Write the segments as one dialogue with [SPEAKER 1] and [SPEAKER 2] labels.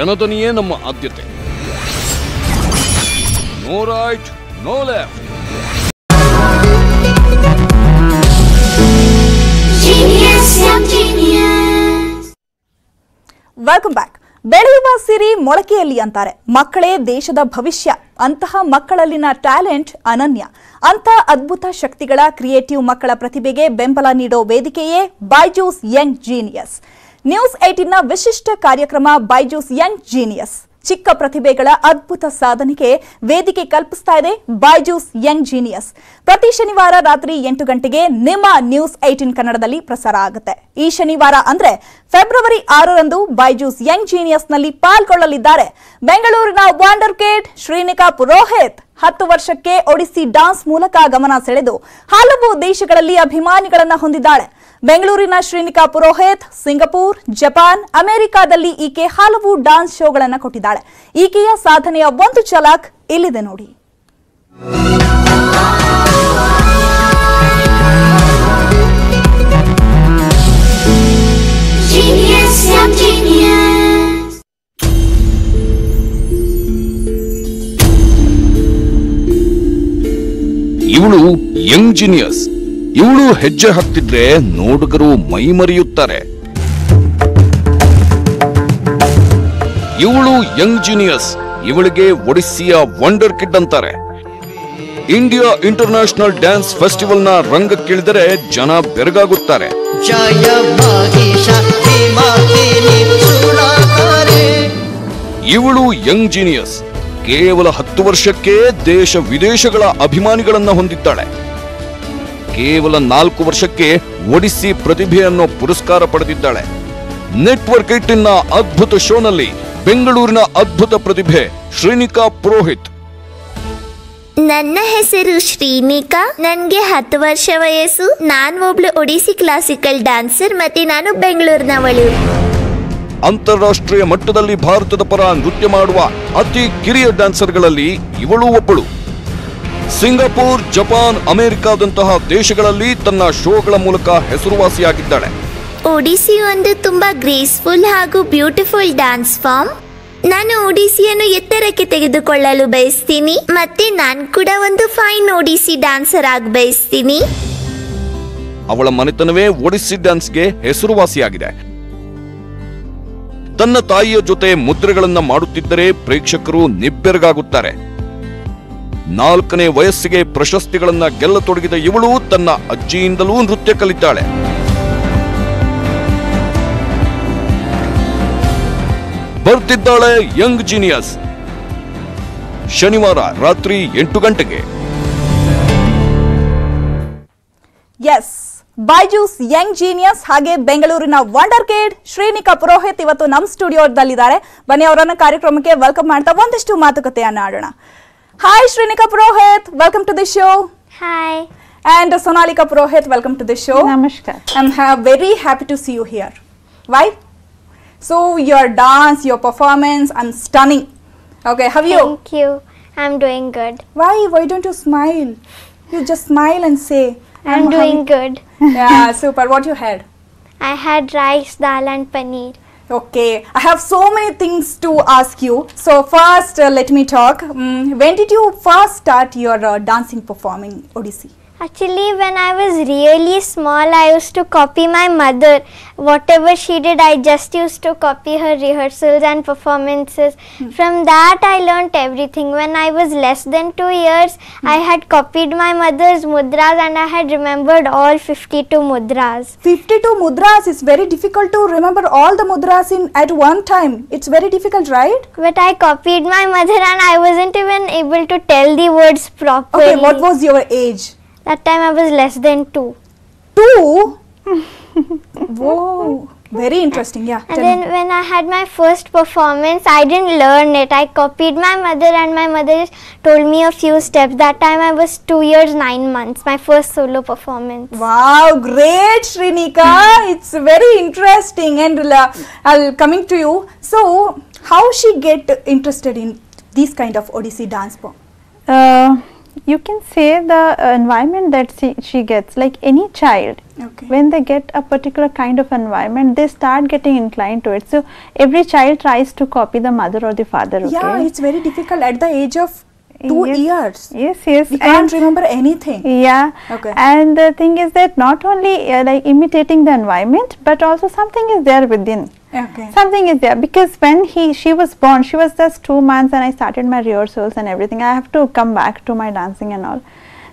[SPEAKER 1] ಜನಧನಿಯೇ ನಮ್ಮ ಆದ್ಯತೆ. No right, no left.
[SPEAKER 2] Welcome back. ಬೆಳೆಯುವ ಸಿರಿ ಮೊಳಕೆಯಲ್ಲಿ ಅಂತಾರೆ. ಮಕ್ಕಳೇ ದೇಶದ ಭವಿಷ್ಯ. ಅಂತಹ ಮಕ್ಕಳಲ್ಲಿನ ಟ್ಯಾಲೆಂಟ್ ಅನನ್ಯ. ಅಂತ ಅದ್ಭುತ ಶಕ್ತಿಗಳ ಕ್ರಿಯೇಟಿವ್ ಮಕ್ಕಳ ಪ್ರತಿಭೆಗೆ ಬೆಂಬಲ ನೀಡೋ ವೇದಿಕೆಯೇ ಬೈಜೂಸ್ ಯಂಗ್ ಜೀನಿಯಸ್. News18ನ ವಿಶಿಷ್ಟ ಕಾರ್ಯಕ್ರಮ ಬೈಜೂಸ್ ಯಂಗ್ ಜೀನಿಯಸ್. ಚಿಕ್ಕ ಪ್ರತಿಭೆಗಳ ಅದ್ಭುತ ಸಾಧನೆಗೆ ವೇದಿಕೆ ಕಲ್ಪಿಸ್ತಾ ಇದೆ ಬೈಜೂಸ್ ಯಂಗ್ ಜೀನಿಯಸ್. ಪ್ರತಿ ಶನಿವಾರ ರಾತ್ರಿ 8 ಗಂಟೆಗೆ ನಿಮ್ಮ News18 ಕನ್ನಡದಲ್ಲಿ ಪ್ರಸಾರ ಆಗುತ್ತೆ. ಈ ಶನಿವಾರ ಅಂದ್ರೆ ಫೆಬ್ರವರಿ 6ರಂದು ಬೈಜೂಸ್ ಯಂಗ್ ಜೀನಿಯಸ್ನಲ್ಲಿ ಪಾಲ್ಗೊಳ್ಳಲಿದ್ದಾರೆ ಬೆಂಗಳೂರಿನ ವಂಡರ್ ಕಿಡ್ ಶ್ರೀನಿಕಾ ಪುರೋಹಿತ್. 10 ವರ್ಷಕ್ಕೆ ಒಡಿಸ್ಸಿ ಡಾನ್ಸ್ ಮೂಲಕ ಗಮನ ಸೆಳೆದು ಹಲವು ದೇಶಗಳಲ್ಲಿ ಅಭಿಮಾನಿಗಳನ್ನ ಹೊಂದಿದ್ದಾಳೆ. ಬೆಂಗಳೂರಿನ ಶ್ರೀನಿಕಾ ಪುರೋಹಿತ್ ಸಿಂಗಪೂರ್, ಜಪಾನ್, ಅಮೆರಿಕಾದಲ್ಲಿ ಈಕೆ ಹಲವು ಡಾನ್ಸ್ ಶೋಗಳನ್ನು ಕೊಟ್ಟಿದ್ದಾಳೆ. ಈಕೆಯ ಸಾಧನೆಯ ಒಂದು ಝಲಕ್ ಇಲ್ಲಿದೆ ನೋಡಿ.
[SPEAKER 1] ಇವಳು ಯಂಗ್ ಜೀನಿಯಸ್. ಇವಳು ಹೆಜ್ಜೆ ಹಾಕ್ತಿದ್ರೆ ನೋಡುಗರು ಮೈಮರೆಯುತ್ತಾರೆ. ಇವಳು ಯಂಗ್ ಜೀನಿಯಸ್. ಇವಳಿಗೆ ಒಡಿಸ್ಸಿಯ ವಂಡರ್ ಕಿಡ್ ಅಂತಾರೆ. ಇಂಡಿಯಾ ಇಂಟರ್ನ್ಯಾಷನಲ್ ಡ್ಯಾನ್ಸ್ ಫೆಸ್ಟಿವಲ್ನ ರಂಗಕ್ಕಿಳಿದರೆ ಜನ ಬೆರಗಾಗುತ್ತಾರೆ. ಇವಳು ಯಂಗ್ ಜೀನಿಯಸ್. ಕೇವಲ 10 ವರ್ಷಕ್ಕೆ ದೇಶ ವಿದೇಶಗಳ ಅಭಿಮಾನಿಗಳನ್ನ ಹೊಂದಿದ್ದಾಳೆ. ಕೇವಲ 4 ವರ್ಷಕ್ಕೆ ಒಡಿಸ್ಸಿ ಪ್ರತಿಭೆ ಅನ್ನೋ ಪುರಸ್ಕಾರ ಪಡೆದಿದ್ದಾಳೆ. ನೆಟ್ವರ್ಕ್ 8ನ ಅದ್ಭುತ ಶೋನಲ್ಲಿ ಬೆಂಗಳೂರಿನ ಅದ್ಭುತ ಪ್ರತಿಭೆ ಶ್ರೀನಿಕಾ ಪುರೋಹಿತ್.
[SPEAKER 3] ನನ್ನ ಹೆಸರು ಶ್ರೀನಿಕಾ. ನನಗೆ 10 ವರ್ಷ ವಯಸ್ಸು. ನಾನು ಒಬ್ಳು ಒಡಿಸ್ಸಿ ಕ್ಲಾಸಿಕಲ್ ಡ್ಯಾನ್ಸರ್ ಮತ್ತೆ ನಾನು ಬೆಂಗಳೂರಿನವಳು.
[SPEAKER 1] ಅಂತಾರಾಷ್ಟ್ರೀಯ ಮಟ್ಟದಲ್ಲಿ ಭಾರತದ ಪರ ನೃತ್ಯ ಮಾಡುವ ಅತಿ ಕಿರಿಯ ಡ್ಯಾನ್ಸರ್ಗಳಲ್ಲಿ ಇವಳು ಒಬ್ಬಳು. ಸಿಂಗಪೂರ್, ಜಪಾನ್, ಅಮೆರಿಕಾದಂತಹ ದೇಶಗಳಲ್ಲಿ ತನ್ನ ಶೋಗಳ ಮೂಲಕ ಹೆಸರುವಾಸಿಯಾಗಿದ್ದಾಳೆ.
[SPEAKER 3] ಒಡಿಸ್ಸಿ ಒಂದು ತುಂಬಾ ಗ್ರೇಸ್ಫುಲ್ ಹಾಗೂ ಬ್ಯೂಟಿಫುಲ್ ಡ್ಯಾನ್ಸ್ ಫಾರ್ಮ್. ನಾನು ಒಡಿಸ್ಸಿಯನ್ನು ಎತ್ತರಕ್ಕೆ ತೆಗೆದುಕೊಳ್ಳಲು ಬಯಸ್ತೀನಿ ಮತ್ತೆ ನಾನು ಕೂಡ ಒಂದು ಫೈನ್ ಒಡಿಸ್ಸಿ ಡ್ಯಾನ್ಸರ್ ಆಗಿ ಬಯಸ್ತೀನಿ.
[SPEAKER 1] ಅವಳ ಮನೆತನವೇ ಒಡಿಸ್ಸಿ ಡ್ಯಾನ್ಸ್ಗೆ ಹೆಸರುವಾಸಿಯಾಗಿದೆ. ತನ್ನ ತಾಯಿಯ ಜೊತೆ ಮುದ್ರೆಗಳನ್ನ ಮಾಡುತ್ತಿದ್ದರೆ ಪ್ರೇಕ್ಷಕರು ನಿಬ್ಬೆರಗಾಗುತ್ತಾರೆ. 4ನೇ ವಯಸ್ಸಿಗೆ ಪ್ರಶಸ್ತಿಗಳನ್ನ ಗೆಲ್ಲತೊಡಗಿದ ಇವಳು ತನ್ನ ಅಜ್ಜಿಯಿಂದಲೂ ನೃತ್ಯ ಕಲಿತಾಳೆ. ಬರ್ತಿದ್ದಾಳೆ ಯಂಗ್ ಜೀನಿಯಸ್. ಶನಿವಾರ ರಾತ್ರಿ 8 ಗಂಟೆಗೆ.
[SPEAKER 2] ಎಸ್, ಬೈಜೂಸ್ ಯಂಗ್ ಜೀನಿಯಸ್ ಹಾಗೆ ಬೆಂಗಳೂರಿನ ವಂಡರ್ ಕಿಡ್ ಶ್ರೀನಿಕಾ ಪುರೋಹಿತ್ ಇವತ್ತು ನಮ್ಮ ಸ್ಟುಡಿಯೋದಲ್ಲಿದ್ದಾರೆ. ಬನ್ನಿ ಅವರನ್ನ ಕಾರ್ಯಕ್ರಮಕ್ಕೆ ವೆಲ್ಕಮ್ ಮಾಡ್ತಾ ಒಂದಿಷ್ಟು ಮಾತುಕತೆಯನ್ನ ಆಡೋಣ. Hi Srinika Purohit, welcome to the show.
[SPEAKER 3] Hi.
[SPEAKER 2] And Sonalika Purohit, welcome to the show.
[SPEAKER 4] Namaskar.
[SPEAKER 2] I'm very happy to see you here. Why? So your dance, your performance, I'm stunning. Okay, how are you?
[SPEAKER 3] Thank you. I'm doing good.
[SPEAKER 2] Why don't you smile? You just smile and say.
[SPEAKER 3] I'm doing good.
[SPEAKER 2] Yeah, super. What you had?
[SPEAKER 3] I had rice, dal and paneer.
[SPEAKER 2] Okay, I have so many things to ask you. So first, let me talk. When did you first start your dancing performing Odissi?
[SPEAKER 3] Actually, when I was really small, I used to copy my mother. Whatever she did, I just used to copy her rehearsals and performances. From that, I learnt everything. When I was less than 2 years, I had copied my mother's mudras and I had remembered all 52 mudras.
[SPEAKER 2] 52 mudras is very difficult to remember all the mudras at one time. It's very difficult, right?
[SPEAKER 3] But I copied my mother and I wasn't even able to tell the words properly.
[SPEAKER 2] Okay, what was your age?
[SPEAKER 3] That time I was less than 2.
[SPEAKER 2] 2? Whoa, very interesting. Yeah.
[SPEAKER 3] And then when I had my first performance, I didn't learn it. I copied my mother and my mother just told me a few steps. That time I was 2 years 9 months, my first solo performance.
[SPEAKER 2] Wow, great Srinika. It's very interesting. And I'll coming to you. So, how she get interested in this kind of Odissi dance form?
[SPEAKER 4] you can say the environment that she gets, like any child.
[SPEAKER 2] Okay.
[SPEAKER 4] When they get a particular kind of environment, they start getting inclined to it. So every child tries to copy the mother or the father. Okay?
[SPEAKER 2] Yeah, it's very difficult at the age of 2
[SPEAKER 4] Yes.
[SPEAKER 2] years.
[SPEAKER 4] Yes, yes.
[SPEAKER 2] We can't remember anything.
[SPEAKER 4] Yeah.
[SPEAKER 2] Okay.
[SPEAKER 4] And the thing is that not only like imitating the environment, but also something is there within.
[SPEAKER 2] Okay.
[SPEAKER 4] Something is there, because when she was born, she was just 2 months and I started my rehearsals and everything. I have to come back to my dancing and all.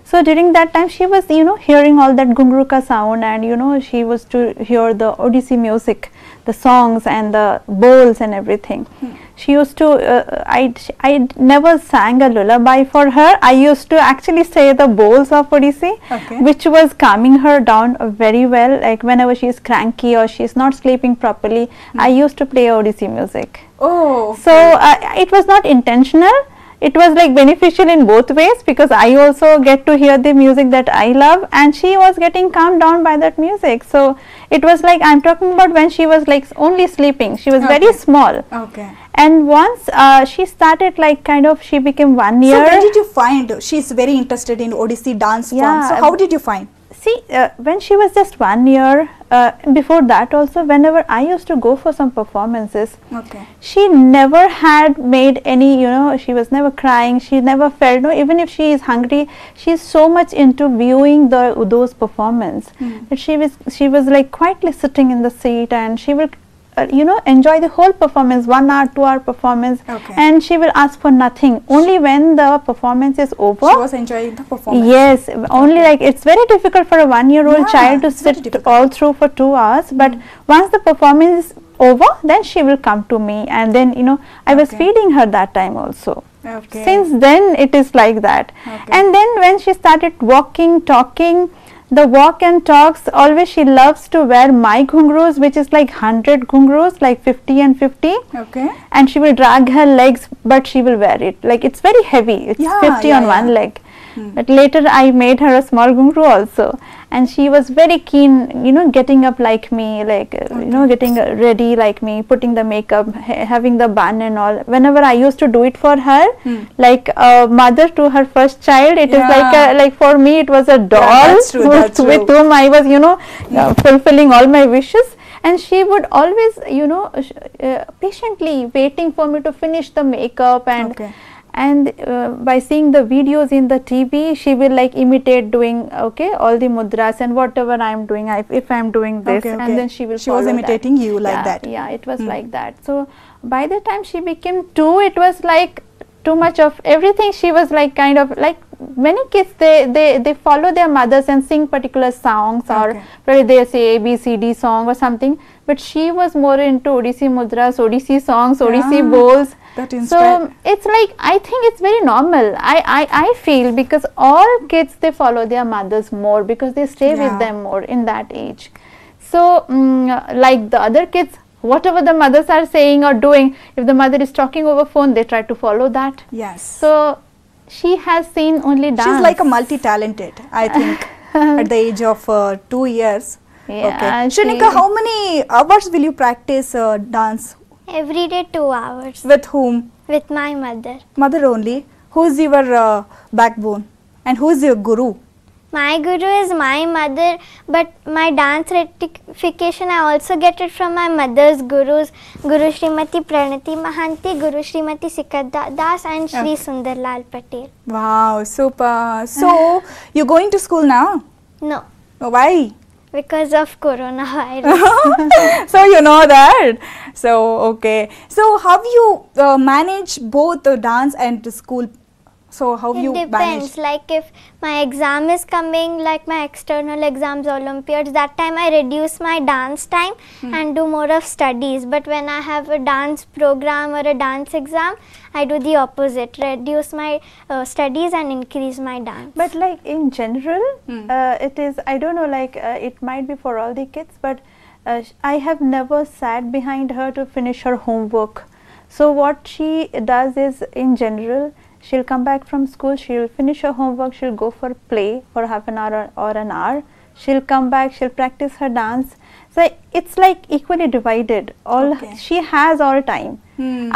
[SPEAKER 4] So during that time she was, you know, hearing all that gungruka sound, and you know, she was to hear the Odissi music, the songs and the bowls and everything. She used to, I never sang a lullaby for her. I used to actually say the bowls of Odissi,
[SPEAKER 2] Okay.
[SPEAKER 4] which was calming her down very well. Like whenever she is cranky or she is not sleeping properly, I used to play Odissi music.
[SPEAKER 2] Oh.
[SPEAKER 4] So it was not intentional. It was like beneficial in both ways, because I also get to hear the music that I love, and she was getting calmed down by that music. So it was like, I'm talking about when she was like only sleeping. She was very
[SPEAKER 2] Okay.
[SPEAKER 4] small.
[SPEAKER 2] Okay.
[SPEAKER 4] And once she started like kind of, she became 1 year.
[SPEAKER 2] So when did you find she's very interested in Odissi dance form?
[SPEAKER 4] Yeah.
[SPEAKER 2] So how did you find?
[SPEAKER 4] See, when she was just 1 year, before that also, whenever I used to go for some performances,
[SPEAKER 2] Okay.
[SPEAKER 4] she never had made any, you know, she was never crying, she never felt, no, even if she is hungry, she is so much into viewing those performance that she was like quietly sitting in the seat, and she will you know, enjoy the whole performance, 1 hour, 2 hour performance,
[SPEAKER 2] Okay.
[SPEAKER 4] and she will ask for nothing. Only when the performance is over,
[SPEAKER 2] She was enjoying the performance.
[SPEAKER 4] yes, only like it's very difficult for a 1-year-old
[SPEAKER 2] Yeah,
[SPEAKER 4] child to
[SPEAKER 2] it's very
[SPEAKER 4] sit
[SPEAKER 2] difficult.
[SPEAKER 4] all through for 2 hours, but once the performance is over, then she will come to me, and then, you know, I was
[SPEAKER 2] Okay.
[SPEAKER 4] feeding her that time also.
[SPEAKER 2] Okay.
[SPEAKER 4] Since then it is like that.
[SPEAKER 2] Okay.
[SPEAKER 4] And then when she started walking, talking, the walk and talks, always she loves to wear my ghungroos, which is like 100 ghungroos, like 50 and 50.
[SPEAKER 2] Okay.
[SPEAKER 4] And she will drag her legs, but she will wear it. Like it's very heavy. It's
[SPEAKER 2] Yeah,
[SPEAKER 4] 50
[SPEAKER 2] yeah,
[SPEAKER 4] on one
[SPEAKER 2] yeah.
[SPEAKER 4] leg. But later I made her a small ghungru also, and she was very keen, you know, getting up like me, like you know, getting ready like me, putting the makeup, having the bun and all. Whenever I used to do it for her, like a mother to her first child, it is
[SPEAKER 2] Yeah.
[SPEAKER 4] like for me it was a doll
[SPEAKER 2] that's true, that's
[SPEAKER 4] with
[SPEAKER 2] true.
[SPEAKER 4] whom I was, you know, fulfilling all my wishes. And she would always, you know, patiently waiting for me to finish the makeup, and
[SPEAKER 2] Okay.
[SPEAKER 4] and by seeing the videos in the TV, she will like imitate doing all the mudras and whatever I am doing. If I am doing this,
[SPEAKER 2] Okay, okay.
[SPEAKER 4] and then she will.
[SPEAKER 2] She was
[SPEAKER 4] follow
[SPEAKER 2] imitating
[SPEAKER 4] that.
[SPEAKER 2] you like
[SPEAKER 4] Yeah,
[SPEAKER 2] that.
[SPEAKER 4] Yeah, it was like that. So by the time she became 2, it was like too much of everything. She was like kind of like many kids, they follow their mothers and sing particular songs, or
[SPEAKER 2] Okay.
[SPEAKER 4] probably they say ABCD song or something, but she was more into Odissi mudras, Odissi songs, Odissi
[SPEAKER 2] Yeah,
[SPEAKER 4] bowls.
[SPEAKER 2] that
[SPEAKER 4] So
[SPEAKER 2] inspired.
[SPEAKER 4] it's like, I think it's very normal. I feel, because all kids, they follow their mothers more, because they stay
[SPEAKER 2] Yeah.
[SPEAKER 4] with them more in that age. So like the other kids, whatever the mothers are saying or doing, if the mother is talking over phone, they try to follow that.
[SPEAKER 2] Yes.
[SPEAKER 4] So she has seen only dance.
[SPEAKER 2] She's like a multi-talented, I think, at the age of 2 years.
[SPEAKER 4] Yeah,
[SPEAKER 2] Okay.
[SPEAKER 4] she-
[SPEAKER 2] Srinika, how many hours will you practice dance?
[SPEAKER 3] Every day 2 hours
[SPEAKER 2] With whom?
[SPEAKER 3] with my mother.
[SPEAKER 2] Mother only. Who's your backbone? And who's your guru?
[SPEAKER 3] My guru is my mother, but my dance rectification I also get it from my mother's gurus, Guru Srimati Pranati Mahanti, Guru Srimati Sikadda Das, and Shri Sundarlal Patel.
[SPEAKER 2] Wow, super. So, you're going to school now?
[SPEAKER 3] No,
[SPEAKER 2] Why?
[SPEAKER 3] because of coronavirus.
[SPEAKER 2] So, you know that. So, okay. So, how you manage both the dance and the school? So, how you
[SPEAKER 3] It
[SPEAKER 2] manage?
[SPEAKER 3] depends, like if my exam is coming, like my external exams, Olympiads, that time I reduce my dance time and do more of studies. But when I have a dance program or a dance exam, I do the opposite, reduce my studies and increase my dance.
[SPEAKER 4] But like in general, it is, I don't know, like it might be for all the kids, but I have never sat behind her to finish her homework. So what she does is, in general, she'll come back from school, she'll finish her homework, she'll go for play for half an hour or an hour. She'll come back, she'll practice her dance. So it's like equally divided. All
[SPEAKER 2] Okay.
[SPEAKER 4] she has all time.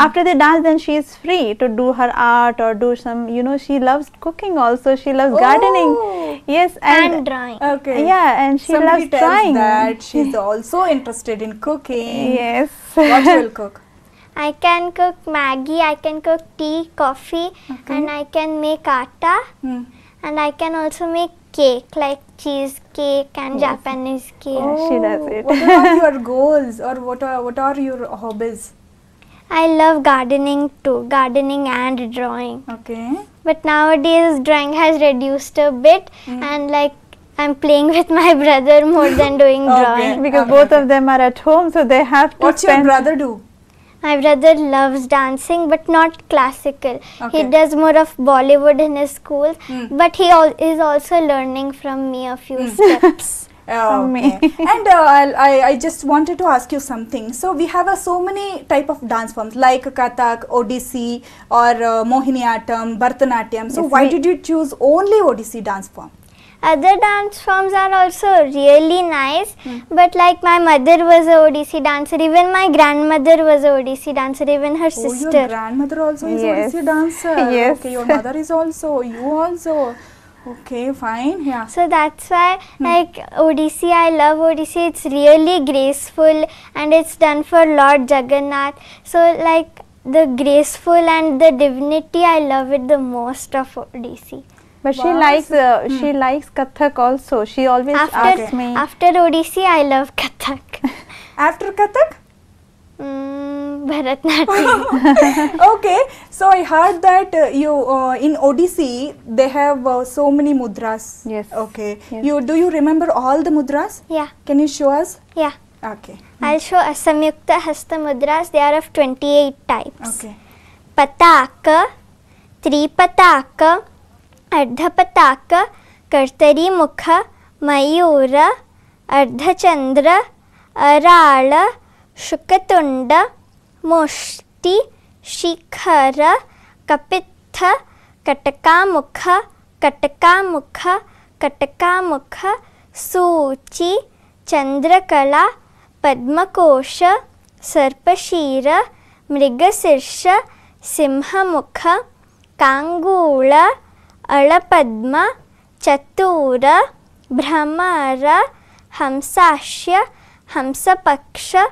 [SPEAKER 4] After the dance, then she is free to do her art or do some. She loves cooking also. She loves gardening.
[SPEAKER 2] Oh.
[SPEAKER 4] Yes,
[SPEAKER 3] And drawing.
[SPEAKER 2] Okay.
[SPEAKER 4] yeah, and she
[SPEAKER 2] Somebody
[SPEAKER 4] loves
[SPEAKER 2] tells
[SPEAKER 4] drawing.
[SPEAKER 2] that she's also interested in cooking.
[SPEAKER 4] Yes.
[SPEAKER 2] What you will cook?
[SPEAKER 3] I can cook Maggi, I can cook tea, coffee, and I can make atta, and I can also make cake like cheesecake and Japanese cake.
[SPEAKER 4] She does it.
[SPEAKER 2] What are your goals or what are your hobbies?
[SPEAKER 3] I love gardening too, gardening and drawing.
[SPEAKER 2] Okay.
[SPEAKER 3] But nowadays drawing has reduced a bit, and like I'm playing with my brother more than doing drawing.
[SPEAKER 4] Because both of them are at home, so they have to
[SPEAKER 2] What's your
[SPEAKER 4] spend.
[SPEAKER 2] brother do?
[SPEAKER 3] My brother loves dancing but not classical.
[SPEAKER 2] Okay.
[SPEAKER 3] He does more of Bollywood in his school, but he is also learning from me a few steps.
[SPEAKER 2] Oh,
[SPEAKER 4] me.
[SPEAKER 2] okay. And I just wanted to ask you something. So we have so many type of dance forms like Kathak, Odissi or Mohiniyattam, Bharatanatyam. So
[SPEAKER 4] Yes,
[SPEAKER 2] why
[SPEAKER 4] we-
[SPEAKER 2] did you choose only Odissi dance form?
[SPEAKER 3] Other dance forms are also really nice, but like my mother was a Odissi dancer, even my grandmother was a Odissi dancer, even her
[SPEAKER 2] Oh, your
[SPEAKER 3] sister.
[SPEAKER 2] grandmother also is
[SPEAKER 4] Yes.
[SPEAKER 2] Odissi dancer.
[SPEAKER 4] Yes.
[SPEAKER 2] Okay, your mother is also, you also. Okay, fine. Yeah.
[SPEAKER 3] So that's why like Odissi, I love Odissi. It's really graceful and it's done for Lord Jagannath. So like the graceful and the divinity, I love it the most of Odissi.
[SPEAKER 4] But she
[SPEAKER 2] Wow,
[SPEAKER 4] likes Kathak also. She always asks me.
[SPEAKER 3] After Odissi, I love Kathak.
[SPEAKER 2] After Kathak?
[SPEAKER 3] Bharatanatyam.
[SPEAKER 2] Okay, so I heard that you in Odissi they have so many mudras.
[SPEAKER 4] Yes.
[SPEAKER 2] Okay.
[SPEAKER 4] Yes.
[SPEAKER 2] Do you remember all the mudras?
[SPEAKER 3] Yeah,
[SPEAKER 2] Can you show us?
[SPEAKER 3] yeah.
[SPEAKER 2] Okay.
[SPEAKER 3] I'll show Asamyukta Hasta Mudras. They are of 28 types.
[SPEAKER 2] Okay.
[SPEAKER 3] Pataka, Tripataka, Ardhapataka, Kartari Mukha, Mayura, Ardhachandra, Arala, Shukatunda, Moshti, Shikhara, Kapitha, Katakamukha, Katakamukha, Katakamukha, Suchi, Chandrakala, Padmakosha, Sarpashira, Mrigashirsha, Simhamukha, Kangula, Alapadma, Chatura, Brahmara, Hamsashya, Hamsapaksha,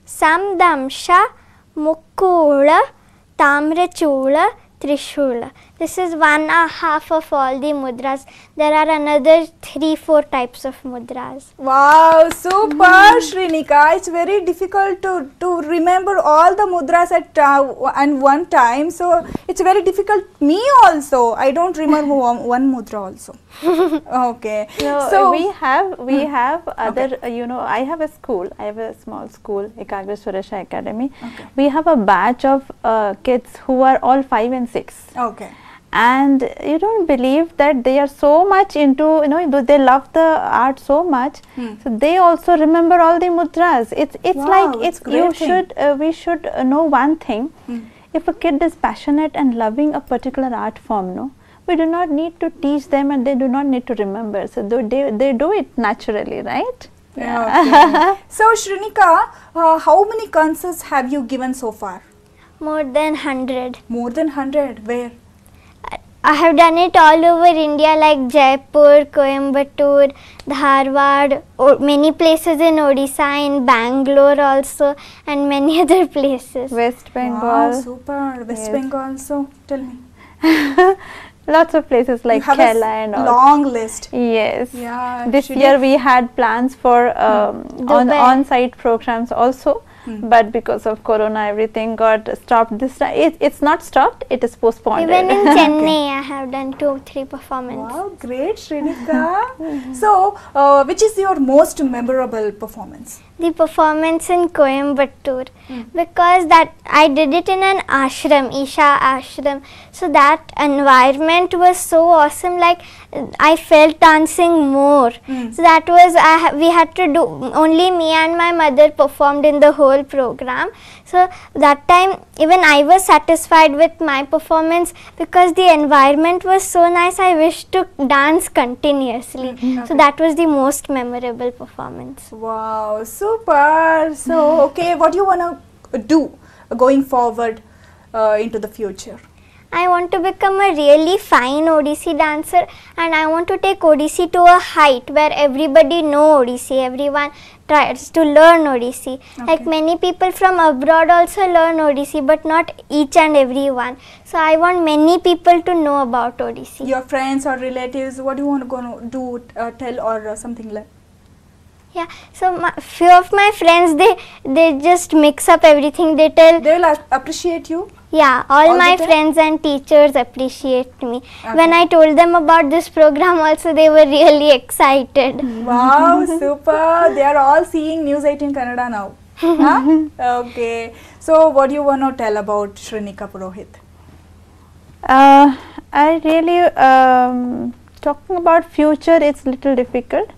[SPEAKER 3] Samdamsha, Mukula, Tamrachula, Trishula. This is 1/2 of all the mudras. There are another 3-4 types of mudras.
[SPEAKER 2] Wow, super Srinika. It's very difficult to remember all the mudras at one time. So it's very difficult. Me also. I don't remember one mudra also. Okay.
[SPEAKER 4] So we have other, I have a school. I have a small school, Ekagra Suresha Academy.
[SPEAKER 2] Okay.
[SPEAKER 4] We have a batch of kids who are all 5 and 6.
[SPEAKER 2] Okay.
[SPEAKER 4] And you don't believe that they are so much into, they love the art so much. So they also remember all the mudras. It's
[SPEAKER 2] Wow,
[SPEAKER 4] like
[SPEAKER 2] it's
[SPEAKER 4] it's you
[SPEAKER 2] great thing.
[SPEAKER 4] should we should know one thing. If a kid is passionate and loving a particular art form, no, we do not need to teach them and they do not need to remember. So they do it naturally, right?
[SPEAKER 2] Okay. So Srinika, how many concerts have you given so far?
[SPEAKER 3] More than 100.
[SPEAKER 2] More than 100. Where?
[SPEAKER 3] I have done it all over India like Jaipur, Coimbatore, Dharwad, many places in Odisha, in Bangalore also, and many other places.
[SPEAKER 4] West
[SPEAKER 2] Wow,
[SPEAKER 4] Bengal,
[SPEAKER 2] super. West
[SPEAKER 4] Yes.
[SPEAKER 2] Bengal. So tell me.
[SPEAKER 4] lots of places like
[SPEAKER 2] You have
[SPEAKER 4] Kerala and all.
[SPEAKER 2] long list.
[SPEAKER 4] Yes.
[SPEAKER 2] Yeah.
[SPEAKER 4] This
[SPEAKER 2] should
[SPEAKER 4] year
[SPEAKER 2] you-
[SPEAKER 4] we had plans for
[SPEAKER 3] Dubai.
[SPEAKER 4] on-site programs also, but because of Corona, everything got stopped. This time it's not stopped; it is postponed.
[SPEAKER 3] Even in Chennai, I have done 2-3 performances.
[SPEAKER 2] Wow, great, Srinika. So, which is your most memorable performance?
[SPEAKER 3] The performance in Coimbatore, because that I did it in an ashram, Isha ashram. So that environment was so awesome. Like I felt dancing more. So that was we had to do only me and my mother performed in the whole whole program. So that time even I was satisfied with my performance because the environment was so nice. I wished to dance continuously. So that was the most memorable performance.
[SPEAKER 2] Wow, super. So, okay, what do you want to do going forward into the future?
[SPEAKER 3] I want to become a really fine Odissi dancer, and I want to take Odissi to a height where everybody know Odissi, everyone tries to learn Odissi. Like many people from abroad also learn Odissi, but not each and every one. So I want many people to know about Odissi.
[SPEAKER 2] Your friends or relatives, what do you want to go do, tell or something like?
[SPEAKER 3] Yeah, so few of my friends, they just mix up everything. They tell,
[SPEAKER 2] They will appreciate you.
[SPEAKER 3] yeah, all
[SPEAKER 2] All
[SPEAKER 3] my
[SPEAKER 2] the time?
[SPEAKER 3] friends and teachers appreciate me. When I told them about this program also, they were really excited.
[SPEAKER 2] Wow, super. They are all seeing News18 Kannada now. Huh? Okay. So, what do you want to tell about Srinika Purohit?
[SPEAKER 4] I really talking about future, it's little difficult,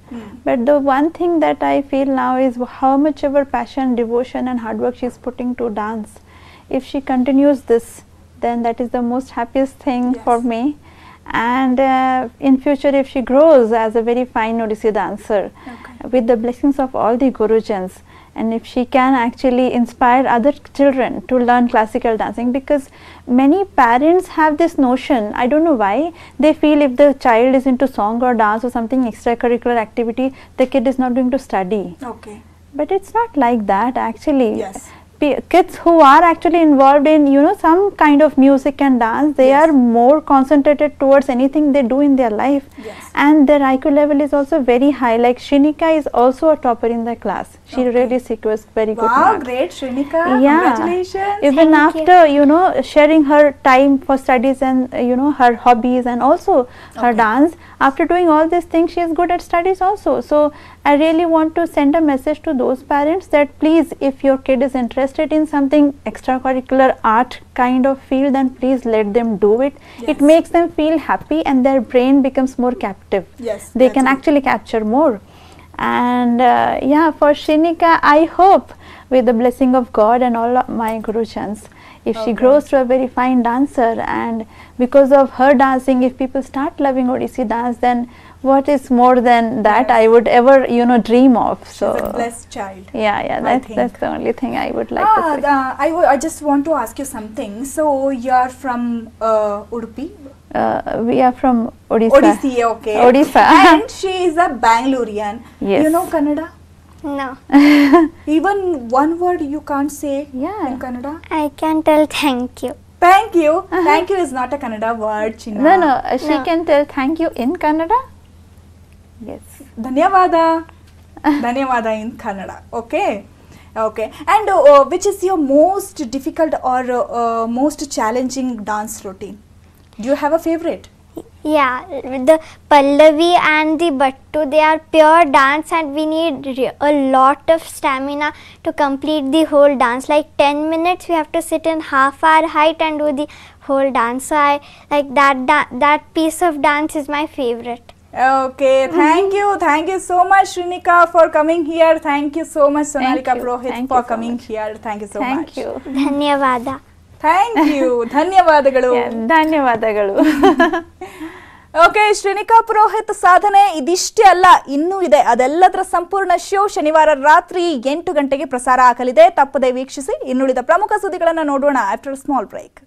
[SPEAKER 4] but the one thing that I feel now is how much ever passion, devotion and hard work she's putting to dance. If she continues this, then that is the most happiest thing for me. And in future, if she grows as a very fine Odissi dancer with the blessings of all the Gurujans, and if she can actually inspire other children to learn classical dancing, because many parents have this notion, I don't know why, they feel if the child is into song or dance or something extracurricular activity, the kid is not going to study.
[SPEAKER 2] Okay.
[SPEAKER 4] But it's not like that actually.
[SPEAKER 2] Yes.
[SPEAKER 4] Kids who are actually involved in some kind of music and dance, they are more concentrated towards anything they do in their life.
[SPEAKER 2] Yes.
[SPEAKER 4] And their IQ level is also very high. Like Srinika is also a topper in the class. She really secures very good
[SPEAKER 2] Wow,
[SPEAKER 4] marks.
[SPEAKER 2] great, Srinika.
[SPEAKER 4] Yeah.
[SPEAKER 2] Congratulations.
[SPEAKER 4] Even
[SPEAKER 3] Thank
[SPEAKER 4] after sharing her time for studies and her hobbies and also her dance, after doing all these things, she is good at studies also. So I really want to send a message to those parents that please, if your kid is interested in something extracurricular art kind of field, then please let them do it. It makes them feel happy and their brain becomes more captive.
[SPEAKER 2] Yes.
[SPEAKER 4] They can actually capture more. And for Srinika, I hope with the blessing of God and all of my Gurujans, if she grows to a very fine dancer, and because of her dancing, if people start loving Odissi dance, then what is more than that I would ever dream of. So
[SPEAKER 2] She's a blessed child.
[SPEAKER 4] that's the only thing I would like to say.
[SPEAKER 2] I just want to ask you something. So, you are from Udupi?
[SPEAKER 4] We are from Odisha.
[SPEAKER 2] Odissi, okay.
[SPEAKER 4] Odisha.
[SPEAKER 2] And she is a Bangalorean.
[SPEAKER 4] Yes.
[SPEAKER 2] You know Kannada?
[SPEAKER 3] No,
[SPEAKER 2] Even one word you can't say
[SPEAKER 4] Yeah.
[SPEAKER 2] in Kannada?
[SPEAKER 3] I can tell thank you.
[SPEAKER 2] Thank you. Thank you is not a Kannada word, Chinna.
[SPEAKER 4] No, she can tell thank you in Kannada. Yes.
[SPEAKER 2] Dhanyavada. Dhanyavada in Kannada. Okay. Okay. And which is your most difficult or most challenging dance routine? Do you have a favorite?
[SPEAKER 3] Yeah, the Pallavi and the Battu, they are pure dance, and we need a lot of stamina to complete the whole dance. Like 10 minutes we have to sit in half our height and do the whole dance. So I like that piece of dance is my favorite.
[SPEAKER 2] Okay, thank you so much, Srinika, for coming here. Thank you so much, Sonalika
[SPEAKER 4] you.
[SPEAKER 2] Purohit,
[SPEAKER 4] Thank
[SPEAKER 2] for
[SPEAKER 4] you so
[SPEAKER 2] coming
[SPEAKER 4] much.
[SPEAKER 2] here. Thank you so much.
[SPEAKER 4] Thank you.
[SPEAKER 3] Dhanyavada.
[SPEAKER 2] Thank you. ಧನ್ಯವಾದಗಳು.
[SPEAKER 4] ಧನ್ಯವಾದಗಳು.
[SPEAKER 2] Okay, Shrinika Purohit ಸಾಧನೆ ಇದಿಷ್ಟೇ ಅಲ್ಲ, ಇನ್ನೂ ಇದೆ. ಅದೆಲ್ಲದರ ಸಂಪೂರ್ಣ show ಶನಿವಾರ ರಾತ್ರಿ 8 ಗಂಟೆಗೆ ಪ್ರಸಾರ ಆಗಲಿದೆ. ತಪ್ಪದೆ ವೀಕ್ಷಿಸಿ. ಇನ್ನುಳಿದ ಪ್ರಮುಖ ಸುದ್ದಿಗಳನ್ನು ನೋಡೋಣ ಆಫ್ಟರ್ ಸ್ಮಾಲ್ ಬ್ರೇಕ್.